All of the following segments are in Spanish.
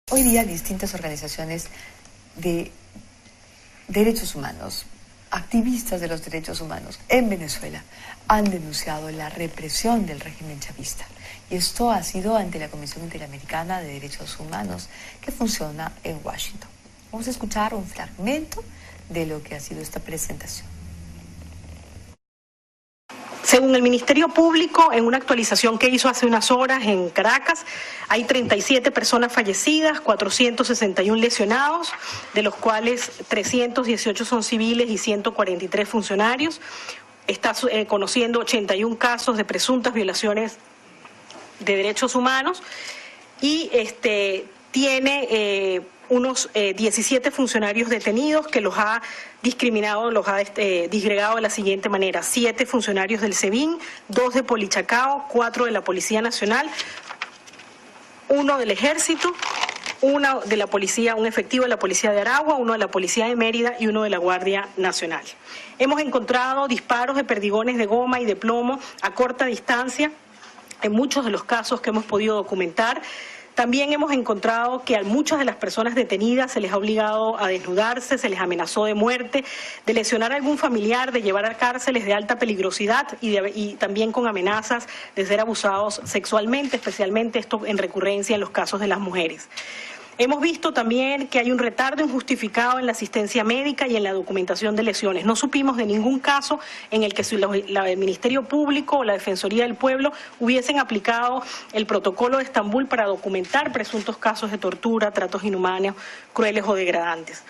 Hoy día distintas organizaciones de derechos humanos, activistas de los derechos humanos en Venezuela han denunciado la represión del régimen chavista. Y esto ha sido ante la Comisión Interamericana de Derechos Humanos que funciona en Washington. Vamos a escuchar un fragmento de lo que ha sido esta presentación. Según el Ministerio Público, en una actualización que hizo hace unas horas en Caracas, hay 37 personas fallecidas, 461 lesionados, de los cuales 318 son civiles y 143 funcionarios. Está conociendo 81 casos de presuntas violaciones de derechos humanos y tiene unos 17 funcionarios detenidos que los ha discriminado, los ha disgregado de la siguiente manera: 7 funcionarios del SEBIN, 2 de Polichacao, 4 de la Policía Nacional, 1 del Ejército, 1 de la Policía, un efectivo de la Policía de Aragua, 1 de la Policía de Mérida y 1 de la Guardia Nacional. Hemos encontrado disparos de perdigones de goma y de plomo a corta distancia en muchos de los casos que hemos podido documentar. También hemos encontrado que a muchas de las personas detenidas se les ha obligado a desnudarse, se les amenazó de muerte, de lesionar a algún familiar, de llevar a cárceles de alta peligrosidad y también con amenazas de ser abusados sexualmente, especialmente esto en recurrencia en los casos de las mujeres. Hemos visto también que hay un retardo injustificado en la asistencia médica y en la documentación de lesiones. No supimos de ningún caso en el que el Ministerio Público o la Defensoría del Pueblo hubiesen aplicado el protocolo de Estambul para documentar presuntos casos de tortura, tratos inhumanos, crueles o degradantes.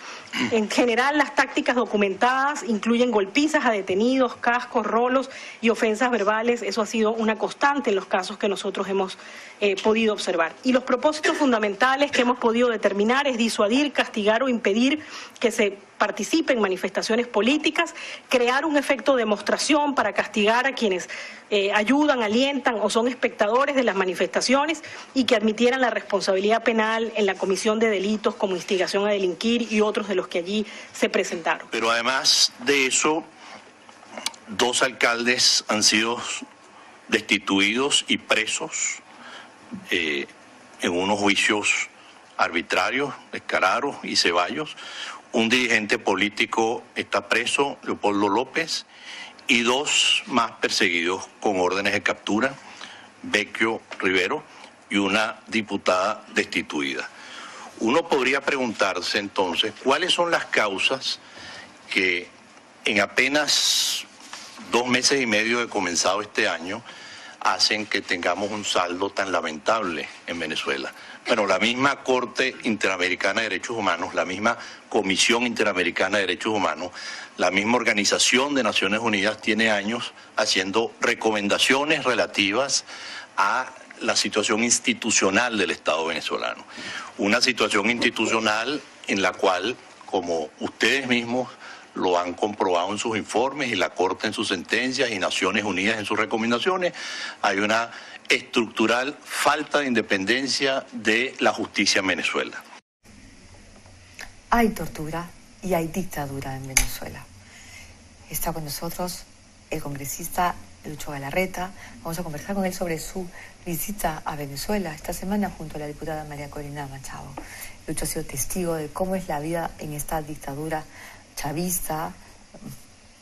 En general, las tácticas documentadas incluyen golpizas a detenidos, cascos, rolos y ofensas verbales. Eso ha sido una constante en los casos que nosotros hemos podido observar. Y los propósitos fundamentales que hemos podido determinar es disuadir, castigar o impedir que se participe en manifestaciones políticas, crear un efecto de demostración para castigar a quienes ayudan, alientan o son espectadores de las manifestaciones y que admitieran la responsabilidad penal en la comisión de delitos como instigación a delinquir y otros de los que allí se presentaron. Pero además de eso, 2 alcaldes han sido destituidos y presos en unos juicios arbitrarios, Escararo y Ceballos. Un dirigente político está preso, Leopoldo López, y 2 más perseguidos con órdenes de captura, Vecchio Rivero, y una diputada destituida. Uno podría preguntarse entonces cuáles son las causas que en apenas 2 meses y medio de comenzado este año hacen que tengamos un saldo tan lamentable en Venezuela. Bueno, la misma Corte Interamericana de Derechos Humanos, la misma Comisión Interamericana de Derechos Humanos, la misma Organización de Naciones Unidas tiene años haciendo recomendaciones relativas a la situación institucional del Estado venezolano. Una situación institucional en la cual, como ustedes mismos lo han comprobado en sus informes y la Corte en sus sentencias y Naciones Unidas en sus recomendaciones, hay una estructural falta de independencia de la justicia en Venezuela. Hay tortura y hay dictadura en Venezuela. Está con nosotros el congresista Lucho Galarreta. Vamos a conversar con él sobre su visita a Venezuela esta semana junto a la diputada María Corina Machado. Lucho ha sido testigo de cómo es la vida en esta dictadura chavista,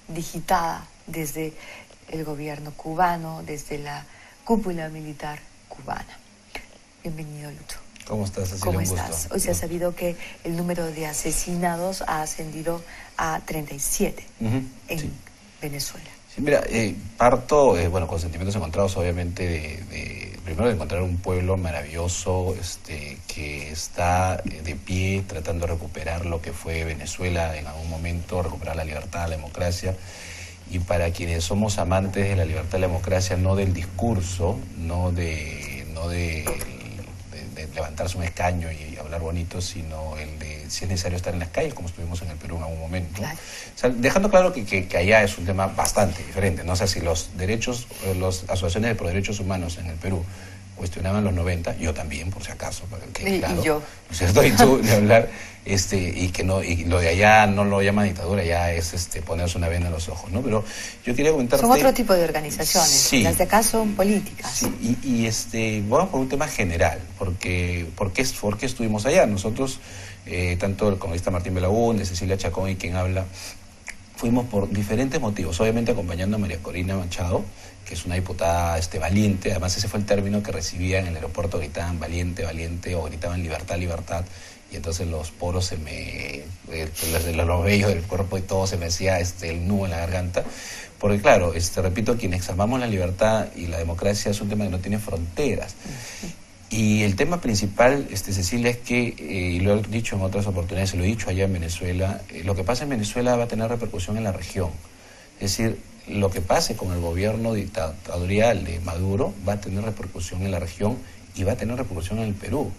digitada desde el gobierno cubano, desde la cúpula militar cubana. Bienvenido, Lucho. ¿Cómo estás, Cecilia? ¿Cómo Un estás? gusto. Hoy se ha sabido que el número de asesinados ha ascendido a 37 en Venezuela. Sí, mira, parto con sentimientos encontrados, obviamente, primero de encontrar un pueblo maravilloso que está de pie tratando de recuperar lo que fue Venezuela en algún momento, recuperar la libertad, la democracia. Y para quienes somos amantes de la libertad y la democracia, no del discurso, no de levantarse un escaño y hablar bonito, sino el de si es necesario estar en las calles, como estuvimos en el Perú en algún momento. Claro. O sea, dejando claro que allá es un tema bastante diferente, ¿no? O sea, si los derechos, las asociaciones de pro derechos humanos en el Perú cuestionaban los 90, yo también, por si acaso, para que, claro, y yo. ¿no es cierto? Y tú, de hablar, y que no, y lo de allá no lo llaman dictadura, ya es ponerse una venda en los ojos, ¿no? Pero yo quería comentarte... Son otro tipo de organizaciones, sí, las de acá son políticas. Sí, vamos por un tema general, ¿por qué estuvimos allá? Nosotros, tanto el congresista Martín Belaúnde, Cecilia Chacón y quien habla, fuimos por diferentes motivos, obviamente acompañando a María Corina Machado, que es una diputada valiente, además ese fue el término que recibía en el aeropuerto, gritaban valiente, valiente, o gritaban libertad, libertad, y entonces los poros los vellos del cuerpo y todo se me hacía el nudo en la garganta, porque claro, repito, quienes amamos la libertad y la democracia es un tema que no tiene fronteras. Y el tema principal, Cecilia, es que, y lo he dicho en otras oportunidades, lo he dicho allá en Venezuela, lo que pasa en Venezuela va a tener repercusión en la región. Es decir, lo que pase con el gobierno dictatorial de Maduro va a tener repercusión en la región y va a tener repercusión en el Perú.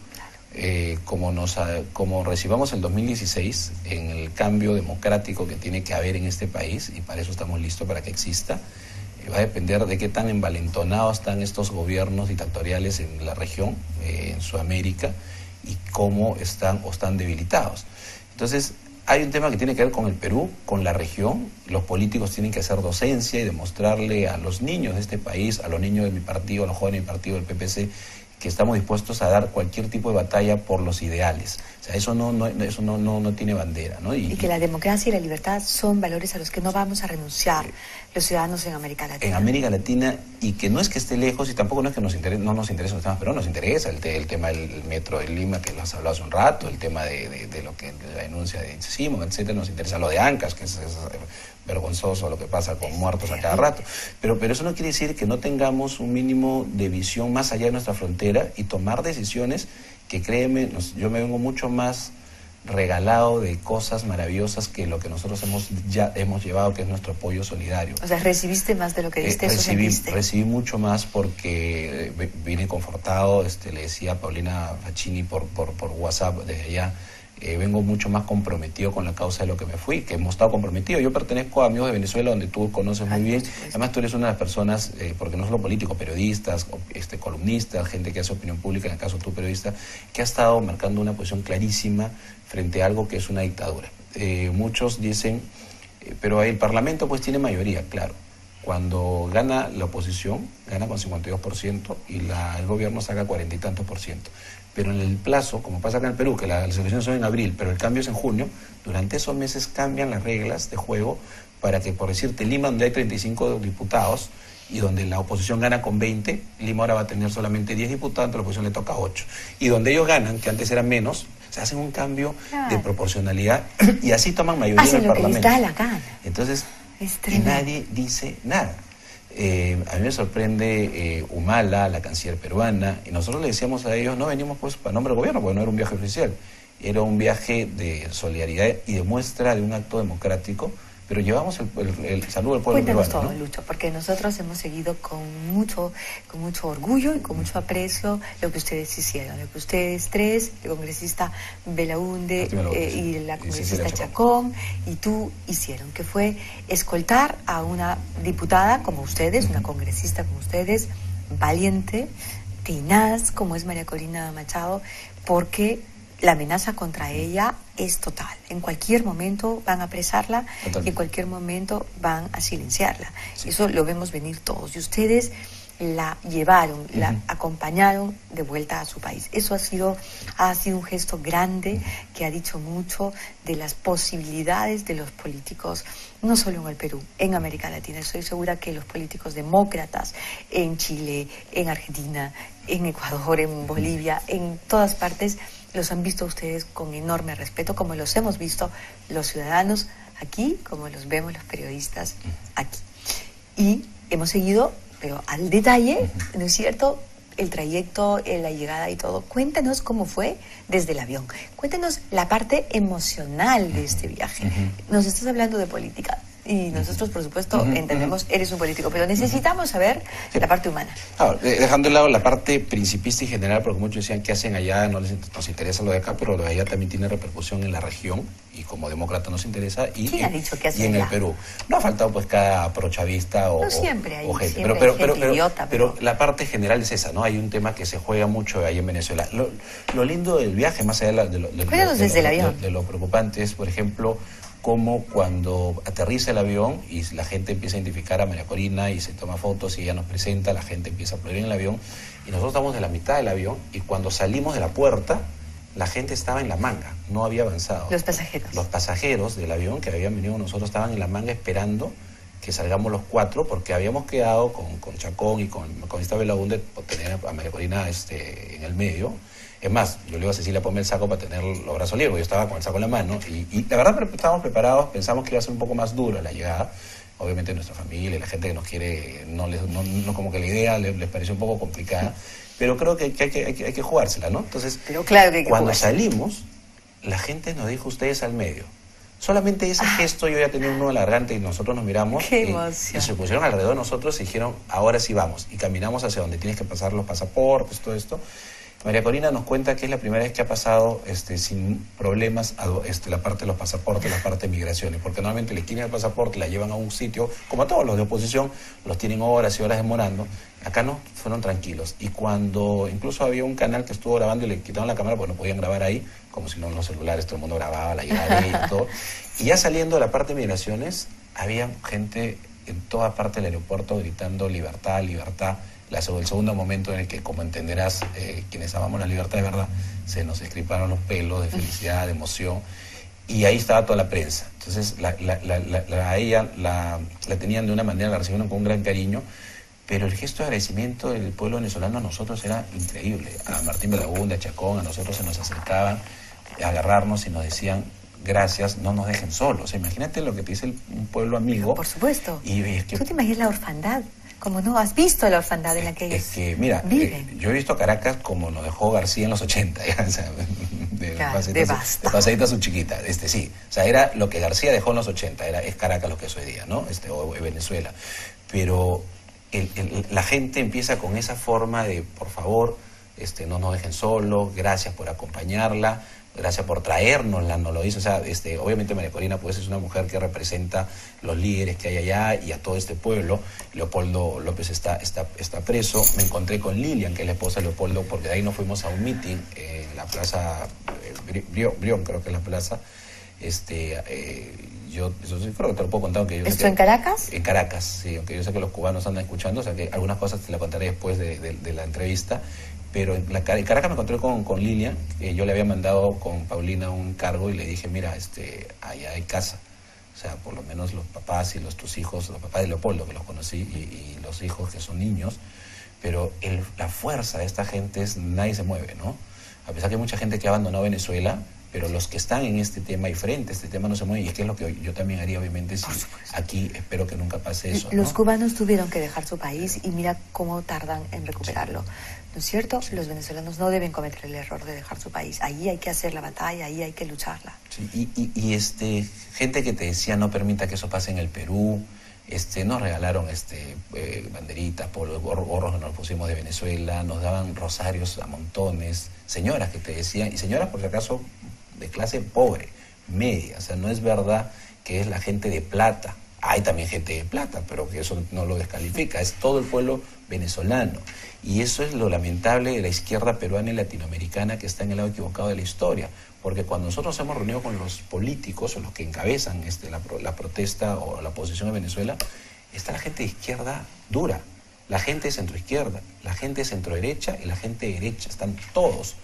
Como recibamos el 2016 en el cambio democrático que tiene que haber en este país, y para eso estamos listos para que exista, va a depender de qué tan envalentonados están estos gobiernos dictatoriales en la región, en Sudamérica, y cómo están o están debilitados. Entonces, hay un tema que tiene que ver con el Perú, con la región. Los políticos tienen que hacer docencia y demostrarle a los niños de este país, a los niños de mi partido, a los jóvenes de mi partido, del PPC, que estamos dispuestos a dar cualquier tipo de batalla por los ideales. O sea, eso no tiene bandera, ¿no? Y que la democracia y la libertad son valores a los que no vamos a renunciar los ciudadanos en América Latina. En América Latina, y que no es que esté lejos, y tampoco no es que no nos interesen los temas, pero nos interesa el tema del metro de Lima, que lo has hablado hace un rato, el tema de lo que la denuncia de Simón, etcétera, nos interesa lo de Ancas, que es vergonzoso lo que pasa con muertos a cada rato. Pero eso no quiere decir que no tengamos un mínimo de visión más allá de nuestra frontera y tomar decisiones que, créeme, yo me vengo mucho más regalado de cosas maravillosas que lo que nosotros hemos llevado, que es nuestro apoyo solidario. O sea, ¿recibiste más de lo que diste? Recibí mucho más porque vine confortado, le decía a Paulina Facchini por WhatsApp desde allá, vengo mucho más comprometido con la causa de lo que me fui, que hemos estado comprometidos. Yo pertenezco a Amigos de Venezuela, donde tú conoces muy bien. Además, tú eres una de las personas, porque no solo políticos, periodistas, columnistas, gente que hace opinión pública, en el caso tú periodista, que ha estado marcando una posición clarísima frente a algo que es una dictadura. Muchos dicen, pero el Parlamento pues tiene mayoría, claro. Cuando gana la oposición, gana con 52% y el gobierno saca 40 y tantos %. Pero en el plazo, como pasa acá en el Perú, que las elecciones son en abril, pero el cambio es en junio, durante esos meses cambian las reglas de juego para que, por decirte, Lima, donde hay 35 diputados y donde la oposición gana con 20, Lima ahora va a tener solamente 10 diputados, entonces la oposición le toca 8. Y donde ellos ganan, que antes eran menos, se hacen un cambio de proporcionalidad y así toman mayoría en el Parlamento. Hacen lo que les da la gana. Entonces, y nadie dice nada. A mí me sorprende Humala, la canciller peruana, y nosotros le decíamos a ellos, no venimos pues para nombre del gobierno, porque no era un viaje oficial, era un viaje de solidaridad y de muestra de un acto democrático, pero llevamos el saludo al pueblo peruano. Cuéntanos todo, ¿no? Lucho, porque nosotros hemos seguido con mucho orgullo y con mucho aprecio lo que ustedes hicieron, lo que ustedes tres, el congresista Belaúnde y la congresista Chacón y tú hicieron, que fue escoltar a una diputada como ustedes, una congresista como ustedes, valiente, tenaz, como es María Corina Machado, porque la amenaza contra ella es total. En cualquier momento van a apresarla y en cualquier momento van a silenciarla. Sí. Eso lo vemos venir todos. Y ustedes la llevaron, la acompañaron de vuelta a su país. Eso ha sido un gesto grande que ha dicho mucho de las posibilidades de los políticos, no solo en el Perú, en América Latina. Estoy segura que los políticos demócratas en Chile, en Argentina, en Ecuador, en Bolivia, en todas partes, los han visto ustedes con enorme respeto, como los hemos visto los ciudadanos aquí, como los vemos los periodistas aquí. Y hemos seguido, pero al detalle, ¿no es cierto?, el trayecto, la llegada y todo. Cuéntanos cómo fue desde el avión. Cuéntanos la parte emocional de este viaje. Nos estás hablando de política. Y nosotros, por supuesto, entendemos, eres un político, pero necesitamos saber la parte humana. Dejando de lado la parte principista y general, porque muchos decían qué hacen allá, no nos interesa lo de acá, pero lo de allá también tiene repercusión en la región, y como demócrata nos interesa. ¿Quién ha dicho que hace y en allá? el Perú. No ha faltado pues cada prochavista o siempre hay, gente, siempre pero, hay gente idiota, pero la parte general es esa, ¿no? Hay un tema que se juega mucho ahí en Venezuela. Lo lindo del viaje, más allá de lo preocupante, es, por ejemplo, como cuando aterriza el avión y la gente empieza a identificar a María Corina y se toma fotos y ella nos presenta, la gente empieza a aplaudir en el avión y nosotros estamos en la mitad del avión y cuando salimos de la puerta la gente estaba en la manga, no había avanzado. Los pasajeros. Los pasajeros del avión que habían venido con nosotros estaban en la manga esperando que salgamos los cuatro porque habíamos quedado con Chacón y con Isabel Lagunde por tener a María Corina en el medio. Es más, yo le digo a Cecilia, ponme el saco para tener los brazos libres, yo estaba con el saco en la mano y la verdad estábamos preparados, pensamos que iba a ser un poco más dura la llegada. Obviamente nuestra familia y la gente que nos quiere, no como que la idea les pareció un poco complicada, pero creo que hay que jugársela, ¿no? Entonces, pero claro que cuando salimos, la gente nos dijo, ustedes al medio. Solamente ese gesto yo ya tenía un nudo en la garganta y nosotros nos miramos y se pusieron alrededor de nosotros y dijeron, ahora sí vamos. Y caminamos hacia donde tienes que pasar los pasaportes, todo esto. María Corina nos cuenta que es la primera vez que ha pasado sin problemas la parte de los pasaportes, la parte de migraciones, porque normalmente le quitan el pasaporte, la llevan a un sitio, como a todos los de oposición, los tienen horas y horas demorando. Acá no, fueron tranquilos. Y cuando incluso había un canal que estuvo grabando y le quitaron la cámara porque no podían grabar ahí, como si no en los celulares todo el mundo grababa la llegada y todo. Y ya saliendo de la parte de migraciones, había gente en toda parte del aeropuerto gritando libertad, libertad. El segundo momento en el que, como entenderás, quienes amamos la libertad de verdad, se nos escriparon los pelos de felicidad, de emoción, y ahí estaba toda la prensa. Entonces a ella la tenían de una manera, la recibieron con un gran cariño, pero el gesto de agradecimiento del pueblo venezolano a nosotros era increíble. A Martín Belaúnde, a Chacón, a nosotros se nos acercaban a agarrarnos y nos decían, gracias, no nos dejen solos. Imagínate lo que te dice un pueblo amigo. Por supuesto. Y es que, ¿tú te imaginas la orfandad? Como no, has visto la orfandad en la que ellos mira, viven. yo he visto Caracas como nos dejó García en los 80, ¿ya? O sea, de pasadita a su chiquita, sí. O sea, era lo que García dejó en los 80, es Caracas lo que es hoy día, ¿no? O Venezuela. Pero la gente empieza con esa forma de, por favor, no nos dejen solos, gracias por acompañarla, gracias por traérnosla, nos lo hizo. O sea, obviamente María Corina pues es una mujer que representa los líderes que hay allá y a todo este pueblo. Leopoldo López está preso. Me encontré con Lilian, que es la esposa de Leopoldo, porque de ahí nos fuimos a un meeting en la plaza Brión, creo que es la plaza. Yo creo que te lo puedo contar. ¿Esto en Caracas? En Caracas, sí, aunque yo sé que los cubanos andan escuchando, o sea que algunas cosas te las contaré después de la entrevista. Pero en Caracas me encontré con Lilian, yo le había mandado con Paulina un cargo y le dije, mira, allá hay casa. O sea, por lo menos los papás y tus hijos, los papás de Leopoldo, que los conocí, y los hijos que son niños, pero la fuerza de esta gente nadie se mueve, ¿no? A pesar que hay mucha gente que abandonó Venezuela, pero los que están en este tema y frente a este tema no se mueven, y es que es lo que yo también haría, obviamente, si aquí espero que nunca pase eso, ¿no? Los cubanos tuvieron que dejar su país y mira cómo tardan en recuperarlo. ¿No es cierto? Sí. Los venezolanos no deben cometer el error de dejar su país. Ahí hay que hacer la batalla, ahí hay que lucharla. Sí, y gente que te decía no permita que eso pase en el Perú, nos regalaron banderitas, polos, gorros que nos pusimos de Venezuela, nos daban rosarios a montones, señoras que te decían, y señoras por si acaso de clase pobre, media, o sea, no es verdad que es la gente de plata. Hay también gente de plata, pero que eso no lo descalifica, es todo el pueblo venezolano. Y eso es lo lamentable de la izquierda peruana y latinoamericana, que está en el lado equivocado de la historia. Porque cuando nosotros hemos reunido con los políticos o los que encabezan la protesta o la oposición de Venezuela, está la gente de izquierda dura, la gente de centroizquierda, la gente de centroderecha y la gente de derecha, están todos.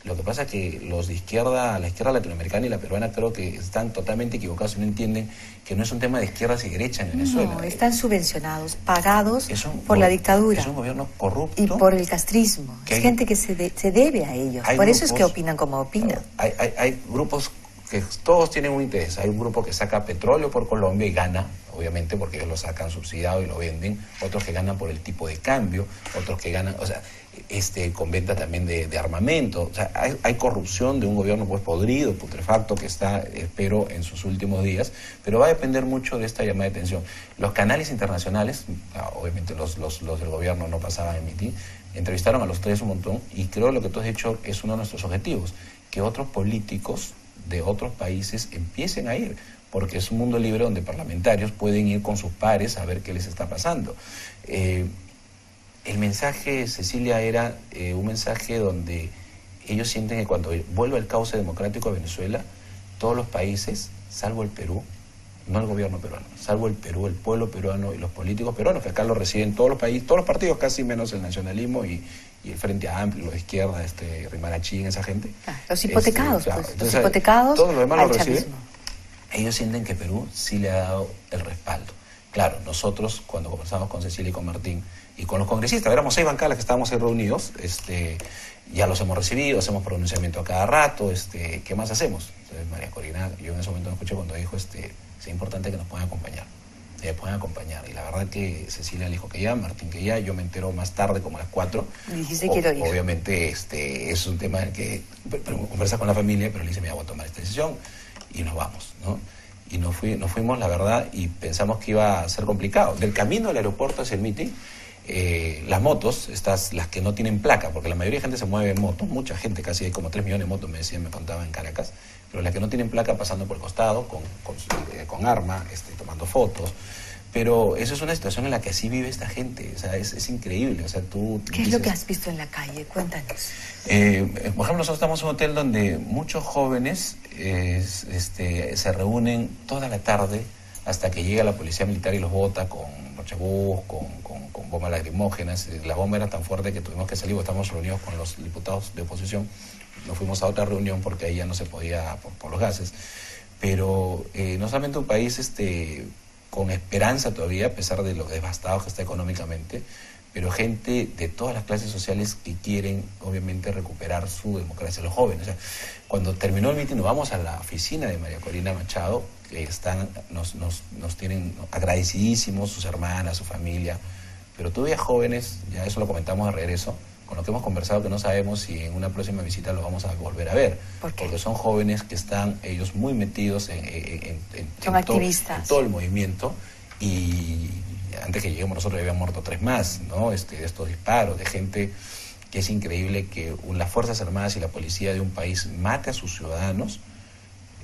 Lo que pasa es que los de izquierda, la izquierda latinoamericana y la peruana, creo que están totalmente equivocados y no entienden que no es un tema de izquierdas y derechas en Venezuela. No, están subvencionados, pagados por la dictadura. Es un gobierno corrupto. Y por el castrismo. Es gente que se debe a ellos. Por eso es que opinan como opinan. Hay grupos que todos tienen un interés. Hay un grupo que saca petróleo por Colombia y gana, obviamente porque ellos lo sacan subsidiado y lo venden, otros que ganan por el tipo de cambio, otros que ganan, o sea, con venta también de armamento. O sea, hay corrupción de un gobierno pues podrido, putrefacto, que está, espero, en sus últimos días, pero va a depender mucho de esta llamada de atención. Los canales internacionales, obviamente los del gobierno no pasaban a emitir, entrevistaron a los tres un montón, y creo lo que tú has dicho es uno de nuestros objetivos, que otros políticos de otros países empiecen a ir, porque es un mundo libre donde parlamentarios pueden ir con sus pares a ver qué les está pasando. El mensaje, Cecilia, era un mensaje donde ellos sienten que cuando vuelva el cauce democrático a Venezuela, todos los países, salvo el Perú, no el gobierno peruano, salvo el Perú, el pueblo peruano y los políticos peruanos, que acá lo reciben todos los países, todos los partidos, casi menos el nacionalismo y el Frente Amplio, la izquierda, Rimarachín, esa gente. Los hipotecados, claro. pues, Entonces, los hipotecados. Todos los demás lo reciben. Ellos sienten que Perú sí le ha dado el respaldo. Claro, nosotros cuando conversamos con Cecilia y con Martín y con los congresistas, éramos 6 bancadas que estábamos ahí reunidos, ya los hemos recibido, hacemos pronunciamiento a cada rato, ¿qué más hacemos? Entonces María Corina, yo en ese momento me escuché cuando dijo, es importante que nos puedan acompañar. Pueden acompañar, y la verdad que Cecilia le dijo que ya, Martín que ya, yo me entero más tarde como a las 4. Y dijiste quiero ir. Obviamente es un tema en el que conversa con la familia, pero le dice, mira, voy a tomar esta decisión y nos vamos, ¿no? Y nos fuimos, la verdad, y pensamos que iba a ser complicado. Del camino al aeropuerto hacia el meeting, las motos, las que no tienen placa, porque la mayoría de gente se mueve en moto, mucha gente, casi hay como 3 millones de motos, me contaban en Caracas, pero las que no tienen placa pasando por el costado, con arma, tomando fotos. Pero eso es una situación en la que así vive esta gente, o sea, es increíble. O sea, ¿Qué es lo que has visto en la calle? Cuéntanos. Por ejemplo, nosotros estamos en un hotel donde muchos jóvenes se reúnen toda la tarde hasta que llega la policía militar y los bota con rochebús, con bombas lacrimógenas. La bomba era tan fuerte que tuvimos que salir, estamos reunidos con los diputados de oposición. Nos fuimos a otra reunión porque ahí ya no se podía por los gases. Pero no solamente un país con esperanza todavía, a pesar de lo devastado que está económicamente, pero gente de todas las clases sociales que quieren, obviamente, recuperar su democracia, los jóvenes. O sea, cuando terminó el mitin, nos vamos a la oficina de María Corina Machado, que nos tienen agradecidísimos, sus hermanas, su familia, pero todavía jóvenes, ya eso lo comentamos de regreso, con lo que hemos conversado, que no sabemos si en una próxima visita lo vamos a volver a ver. Porque son jóvenes que están ellos muy metidos en todo el movimiento, y antes que lleguemos nosotros ya habían muerto 3 más, ¿no? De estos disparos, de gente que es increíble que las Fuerzas Armadas y la policía de un país mate a sus ciudadanos.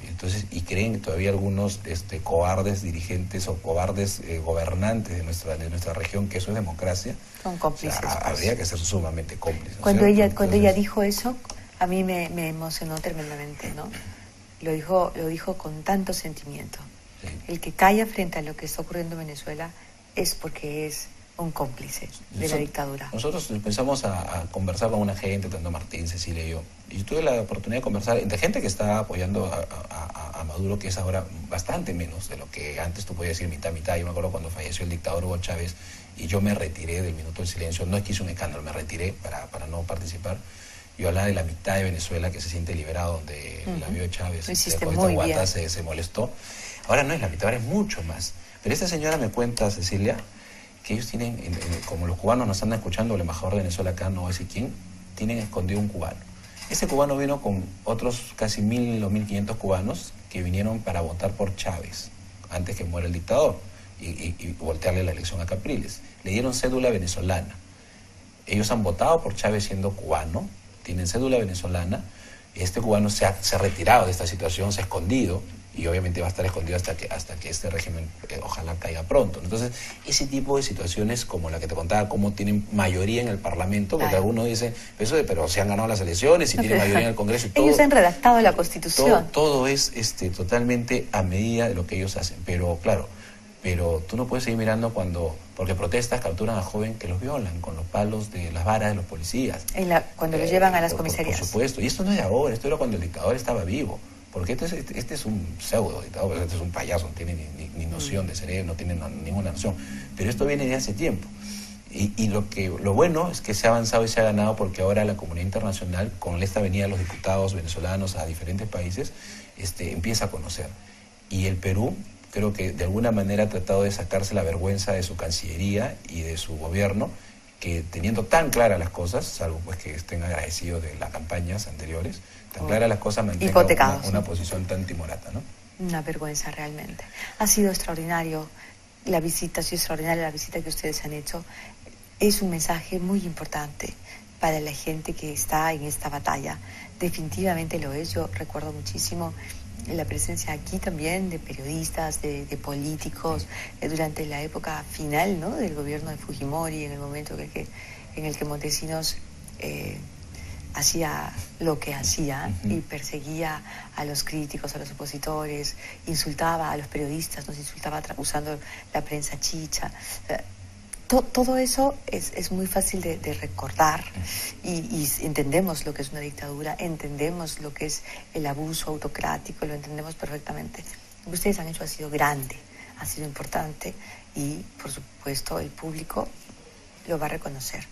Entonces, y creen todavía algunos cobardes dirigentes o cobardes gobernantes de nuestra región que eso es democracia. Son cómplices. O sea, habría que ser sumamente cómplices. Cuando ella dijo eso, a mí me emocionó tremendamente, ¿no? Lo dijo con tanto sentimiento. Sí. El que calla frente a lo que está ocurriendo en Venezuela es porque es un cómplice de la dictadura. Nosotros empezamos a conversar con una gente, tanto Martín, Cecilia y yo, y tuve la oportunidad de conversar entre gente que está apoyando a Maduro, que es ahora bastante menos de lo que antes tú podías decir mitad. Yo me acuerdo cuando falleció el dictador Hugo Chávez y yo me retiré del minuto del silencio, no es que hice un escándalo, me retiré para no participar. Yo hablaba de la mitad de Venezuela que se siente liberado, donde la vio Chávez, Guata se molestó. Ahora no es la mitad, ahora es mucho más. Pero esta señora me cuenta, Cecilia, que ellos tienen, como los cubanos nos están escuchando, el embajador de Venezuela acá, no voy a decir quién, tienen escondido un cubano. Ese cubano vino con otros casi 1.000 o 1.500 cubanos que vinieron para votar por Chávez, antes que muera el dictador, y voltearle la elección a Capriles. Le dieron cédula venezolana. Ellos han votado por Chávez siendo cubano, tienen cédula venezolana. Este cubano se ha retirado de esta situación, se ha escondido, y obviamente va a estar escondido hasta que este régimen ojalá caiga pronto. Entonces, ese tipo de situaciones como la que te contaba, como tienen mayoría en el Parlamento, porque algunos dicen, pero se han ganado las elecciones y tienen mayoría en el Congreso. Y todo, ellos han redactado la Constitución. Todo es totalmente a medida de lo que ellos hacen. Pero claro, tú no puedes seguir mirando porque protestas capturan a joven que los violan con los palos de las varas de los policías. Cuando los llevan a las comisarías. Por supuesto, y esto no es de ahora, esto era cuando el dictador estaba vivo. Porque este es un pseudo dictador, este es un payaso, no tiene ni noción de cerebro, no tiene ninguna noción. Pero esto viene de hace tiempo. Y lo bueno es que se ha avanzado y se ha ganado, porque ahora la comunidad internacional, con esta venida de los diputados venezolanos a diferentes países, empieza a conocer. Y el Perú, creo que de alguna manera ha tratado de sacarse la vergüenza de su Cancillería y de su gobierno, que teniendo tan claras las cosas, salvo pues que estén agradecidos de las campañas anteriores, tan claras las cosas, mantengan una posición tan timorata, ¿no? Una vergüenza realmente. Ha sido extraordinario la visita, ha sido extraordinaria la visita que ustedes han hecho. Es un mensaje muy importante para la gente que está en esta batalla. Definitivamente lo es. Yo recuerdo muchísimo la presencia aquí también de periodistas, de políticos, durante la época final, ¿no?, del gobierno de Fujimori, en el momento en el que Montesinos hacía lo que hacía y perseguía a los críticos, a los opositores, insultaba a los periodistas, nos insultaba usando la prensa chicha. Todo eso es muy fácil de recordar y entendemos lo que es una dictadura, entendemos lo que es el abuso autocrático, lo entendemos perfectamente. Lo que ustedes han hecho ha sido grande, ha sido importante y, por supuesto, el público lo va a reconocer.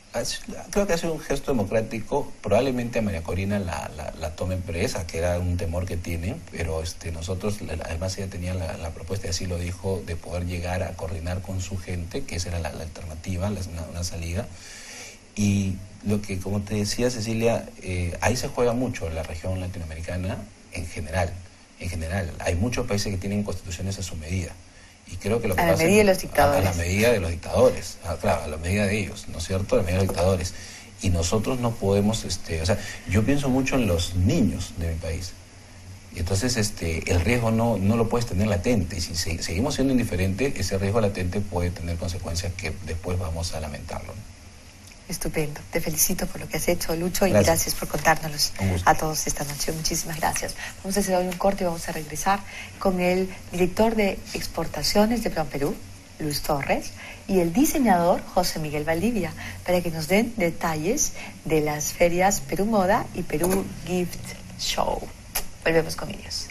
Creo que ha sido un gesto democrático. Probablemente a María Corina la tomen presa, que era un temor que tienen, pero nosotros, además ella tenía la propuesta, y así lo dijo, de poder llegar a coordinar con su gente, que esa era la alternativa, una salida. Y lo que, como te decía Cecilia, ahí se juega mucho la región latinoamericana en general. Hay muchos países que tienen constituciones a su medida. Y creo que lo que a la medida de los dictadores. A la medida de los dictadores, claro, a la medida de ellos, ¿no es cierto? A la medida de los dictadores. Y nosotros no podemos, yo pienso mucho en los niños de mi país. Y entonces el riesgo no lo puedes tener latente. Y si seguimos siendo indiferentes, ese riesgo latente puede tener consecuencias que después vamos a lamentarlo, ¿no? Estupendo. Te felicito por lo que has hecho, Lucho, y gracias por contárnoslos a todos esta noche. Muchísimas gracias. Vamos a hacer hoy un corte y vamos a regresar con el director de exportaciones de Plan Perú, Luis Torres, y el diseñador José Miguel Valdivia, para que nos den detalles de las ferias Perú Moda y Perú Gift Show. Volvemos con ellos.